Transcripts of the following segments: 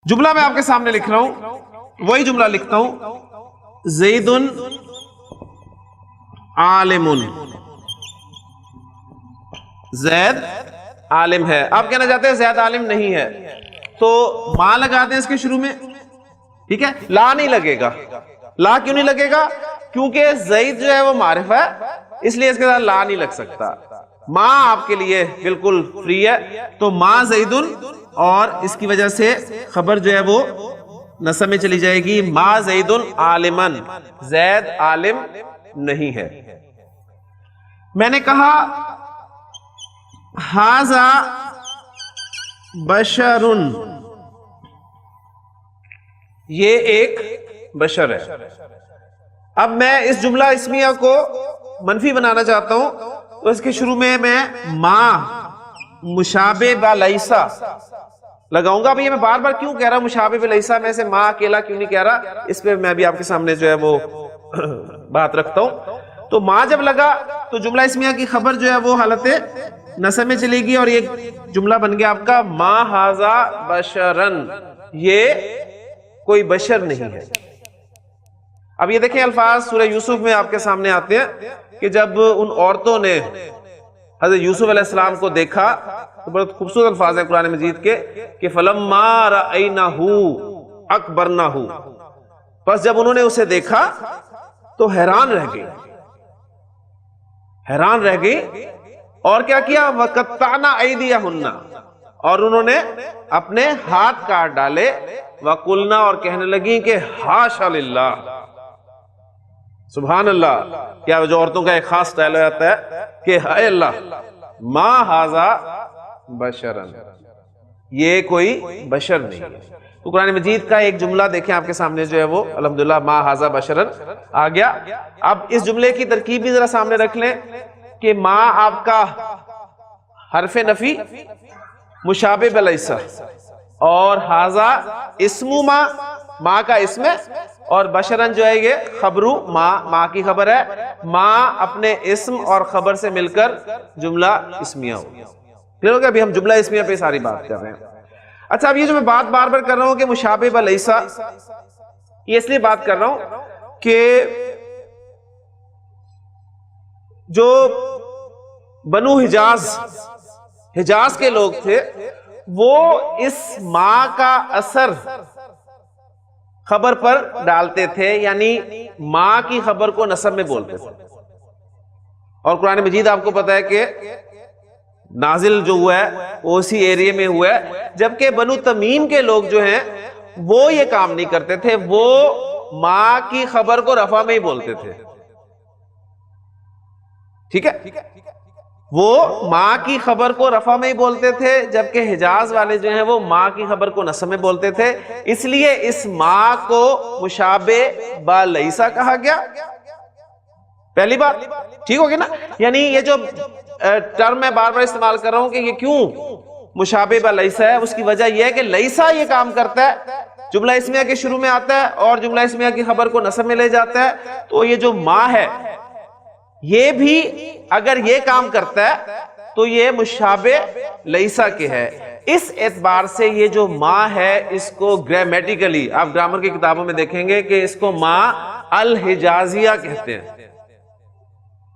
جملہ میں آپ کے سامنے لکھ رہا ہوں، وہی جملہ لکھتا ہوں، زید عالم، زید عالم ہے۔ آپ کہنا چاہتے ہیں زید عالم نہیں ہے، تو ما لگا دیں اس کے شروع میں، ٹھیک ہے، لا نہیں لگے گا۔ لا کیوں نہیں لگے گا؟ کیونکہ زید جو ہے وہ معرفہ ہے، اس لیے اس کے ساتھ لا نہیں لگ سکتا۔ ما آپ کے لیے بالکل فری ہے، تو ما زید، اور اس کی وجہ سے خبر جو ہے وہ نصب میں چلی جائے گی، ما زید عالمن، زید عالم نہیں ہے۔ میں نے کہا ھذا بشر، یہ ایک بشر ہے۔ اب میں اس جملہ اسمیہ کو منفی بنانا چاہتا ہوں، تو اس کے شروع میں ما مشابہ با لیسا لگاؤں گا۔ اب یہ میں بار بار کیوں کہہ رہا ہوں مشابہ با لیسا، میں سے ما اکیلا کیوں نہیں کہہ رہا، اس پہ میں بھی آپ کے سامنے جو ہے وہ بات رکھتا ہوں۔ تو ما جب لگا تو جملہ اسمیہ کی خبر جو ہے وہ حالت نصب میں چلے گی، اور یہ جملہ بن گیا آپ کا ما ھذا بشرن، یہ کوئی بشر نہیں ہے۔ اب یہ دیکھیں الفاظ سورہ یوسف میں آپ کے سامنے آتے ہیں کہ جب ان عورتوں نے حضرت یوسف علیہ السلام کو دیکھا، تو بہت خوبصورت الفاظ ہیں قرآن مجید کے کہ فَلَمَّا رَأَيْنَهُ أَكْبَرْنَهُ، پس جب انہوں نے اسے دیکھا تو حیران رہ گئی، حیران رہ گئی، اور کیا کیا؟ وَقَطَّعْنَا أَيْدِيَهُنَّ، اور انہوں نے اپنے ہاتھ کاٹ ڈالے، وَقُلْنَا، اور کہنے لگیں کہ حاشا للہ، سبحان اللہ، کیا جو عورتوں کا ایک خاص سٹائل ہو جاتا ہے کہ اے اللہ، ما ھذا بشرن، یہ کوئی بشر نہیں ہے۔ تو قرآن مجید کا ایک جملہ دیکھیں آپ کے سامنے جو ہے وہ الحمدللہ ما ھذا بشرن آ گیا۔ اب اس جملے کی ترکیب بھی ذرا سامنے رکھ لیں کہ ما آپ کا حرف نفی مشابہ بلیسا، اور ھذا اسم ما کا اسم ہے، اور بشرن جو ہے یہ خبرو ما کی خبر ہے، ما اپنے اسم اور خبر سے مل کر جملہ اسمیہ ہو گیا۔ پھر ہو گیا، ابھی ہم جملہ اسمیہ پہ ساری بات کر رہے ہیں۔ اچھا، اب یہ جو میں بات بار بار کر رہا ہوں کہ مشابہ بلیسا، یہ اس لیے بات کر رہا ہوں کہ جو بنو حجاز کے لوگ تھے، وہ اس ما کا اثر خبر پر ڈالتے تھے، یعنی ما کی خبر کو نسب میں بولتے تھے۔ اور قرآن مجید آپ کو پتا ہے کہ نازل جو ہوا ہے وہ اسی ایریے میں ہوا ہے، جبکہ بنو تمیم کے لوگ جو ہیں وہ یہ کام نہیں کرتے تھے، وہ ما کی خبر کو رفع میں ہی بولتے تھے، ٹھیک ہے، وہ ما کی خبر کو رفع میں ہی بولتے تھے، جبکہ حجاز والے جو ہیں وہ ما کی خبر کو نصب میں بولتے تھے۔ اس لیے اس ما کو مشابہ با لیسا کہا گیا، پہلی بات، ٹھیک ہوگی نا؟ یعنی یہ جو ٹرم میں بار بار استعمال کر رہا ہوں کہ یہ کیوں مشابہ با لیسا ہے، اس کی وجہ یہ ہے کہ لیسا یہ کام کرتا ہے، جملہ اسمیہ کے شروع میں آتا ہے اور جملہ اسمیہ کی خبر کو نصب میں لے جاتا ہے، تو یہ جو ما ہے یہ بھی اگر یہ کام کرتا ہے تو یہ مشابہ لیسا کے ہے۔ اس اعتبار سے یہ جو ما ہے اس کو گرامیٹیکلی آپ گرامر کی کتابوں میں دیکھیں گے کہ اس کو ما الحجازیہ کہتے ہیں،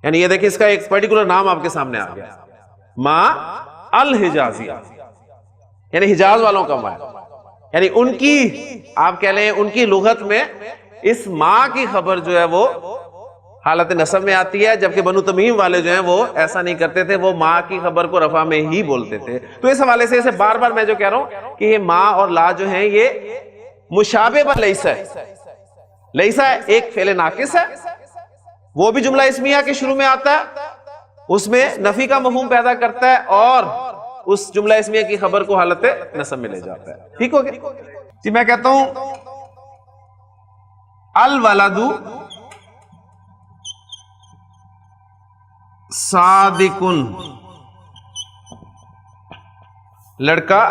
یعنی یہ دیکھیں اس کا ایک پرٹیکولر نام آپ کے سامنے آ گیا، ما الحجازیہ، یعنی حجاز والوں کا ما ہے، یعنی ان کی آپ کہہ لیں ان کی لغت میں اس ما کی خبر جو ہے وہ حالت نصب میں آتی ہے، جبکہ بنو تمیم والے جو ہیں وہ ایسا نہیں کرتے تھے، وہ ما کی خبر کو رفع میں ہی بولتے تھے۔ تو اس حوالے سے اسے بار بار میں جو کہہ رہا ہوں کہ یہ ما اور لا جو ہیں یہ مشابہ با لیسا ہے۔ لیسا ایک فعل ناقص ہے، وہ بھی جملہ اسمیہ کے شروع میں آتا ہے، اس میں نفی کا مفہوم پیدا کرتا ہے اور اس جملہ اسمیہ کی خبر کو حالت نصب میں لے جاتا ہے، ٹھیک ہو گیا جی؟ میں کہتا ہوں الولد صادقن، لڑکا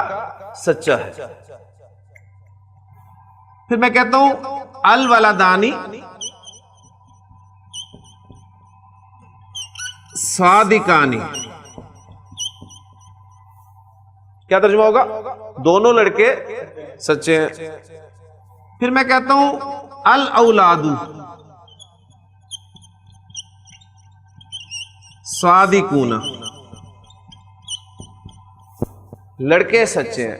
سچا ہے۔ پھر میں کہتا ہوں الولدانی صادقانی، کیا ترجمہ ہوگا؟ دونوں لڑکے سچے ہیں. پھر میں کہتا ہوں الاولاد صادقون، لڑکے سچے ہیں.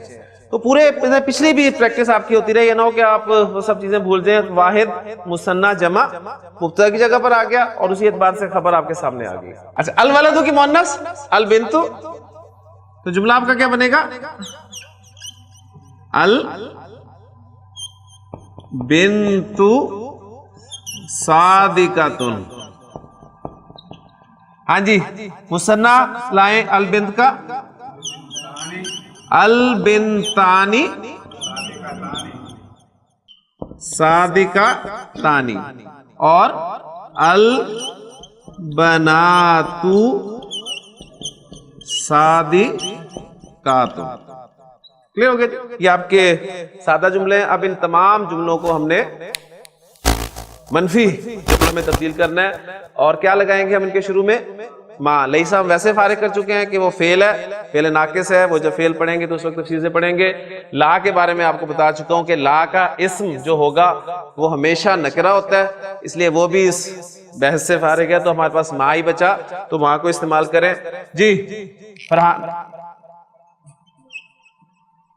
تو پورے پچھلی بھی پریکٹس آپ کی ہوتی رہی، یہ نہ ہو کہ آپ وہ سب چیزیں بھول جائیں. واحد مثنیٰ جمع مبتدا کی جگہ پر آ گیا اور اسی اعتبار سے خبر آپ کے سامنے آ گئی. اچھا الولد کی مؤنث البنت، تو جملہ آپ کا کیا بنے گا؟ البنت صادقۃ. ہاں جی مثنیٰ لائیں البنت کا، البنتانی صادقتانی، اور البنات صادقات. کلیئر ہو گیا؟ یہ آپ کے سادہ جملے ہیں. اب ان تمام جملوں کو ہم نے منفی جملوں میں تبدیل کرنا ہے. اور کیا لگائیں گے ہم ان کے شروع میں؟ ماں. لیسا ہم ویسے فارغ کر چکے ہیں کہ وہ فعل ہے، فعل ناقص ہے. وہ جب فعل پڑھیں گے تو اس وقت تفصیل سے پڑھیں گے. لا کے بارے میں آپ کو بتا چکا ہوں کہ لا کا اسم جو ہوگا وہ ہمیشہ نکرہ ہوتا ہے، اس لیے وہ بھی اس بحث سے فارغ ہے. تو ہمارے پاس ماں ہی بچا، تو ماں کو استعمال کریں. جی فرحان،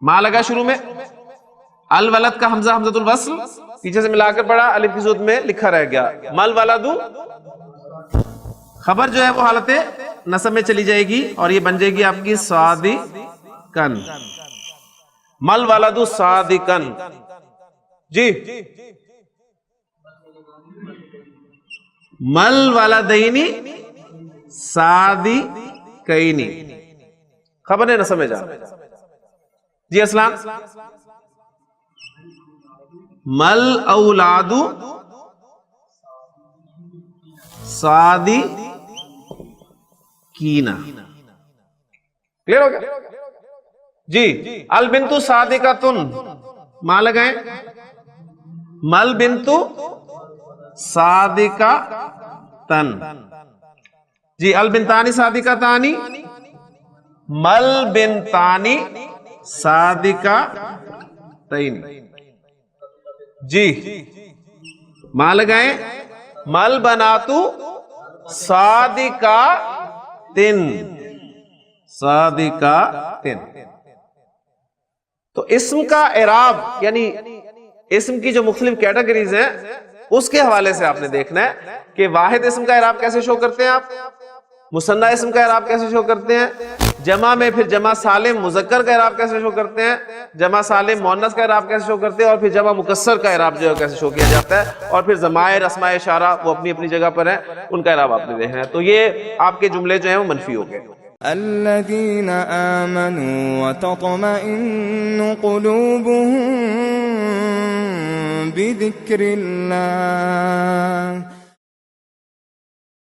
ماں لگا شروع میں. الولد کا حمزہ حمزۃ الوصل پیچھے سے ملا کر پڑھا، الف کی صورت میں لکھا رہ گیا. مل ولد، خبر جو ہے وہ حالت نصب میں چلی جائے گی اور یہ بن جائے گی آپ کی صادقن. مل ولد صادقن. جی مل ولدینی صادقینی، خبر ہے نصب میں جا. جی اسلام، مل اولاد صادقینا. کلیئر ہو گیا؟ جی البنت صادقۃن، ماں لگائیں. مل بنت صادقۃن. جی البنتانی صادقتانی، مل بنتانی صادقتین. جی ماں لگائیں. مل بناتو صادقاتن، صادقاتن. تو اسم کا اعراب یعنی اسم کی جو مختلف کیٹیگریز ہیں اس کے حوالے سے آپ نے دیکھنا ہے کہ واحد اسم کا اعراب کیسے شو کرتے ہیں آپ، مثنیٰ اسم کا اعراب کیسے شو کرتے ہیں، جمع میں پھر جمع سالم مذکر کا اعراب کیسے شو کرتے ہیں، جمع سالم مؤنث کا اعراب کیسے شو کرتے ہیں، اور پھر جمع مکسر کا اعراب جو ہے کیسے شو کیا جاتا ہے. اور پھر ضمائر اسماء اشارہ وہ اپنی اپنی جگہ پر ہیں، ان کا اعراب آپ نے دیکھنا ہے. تو یہ آپ کے جملے جو ہیں وہ منفی ہو گئے. الذين آمنوا وتطمئن قلوبهم بذكر الله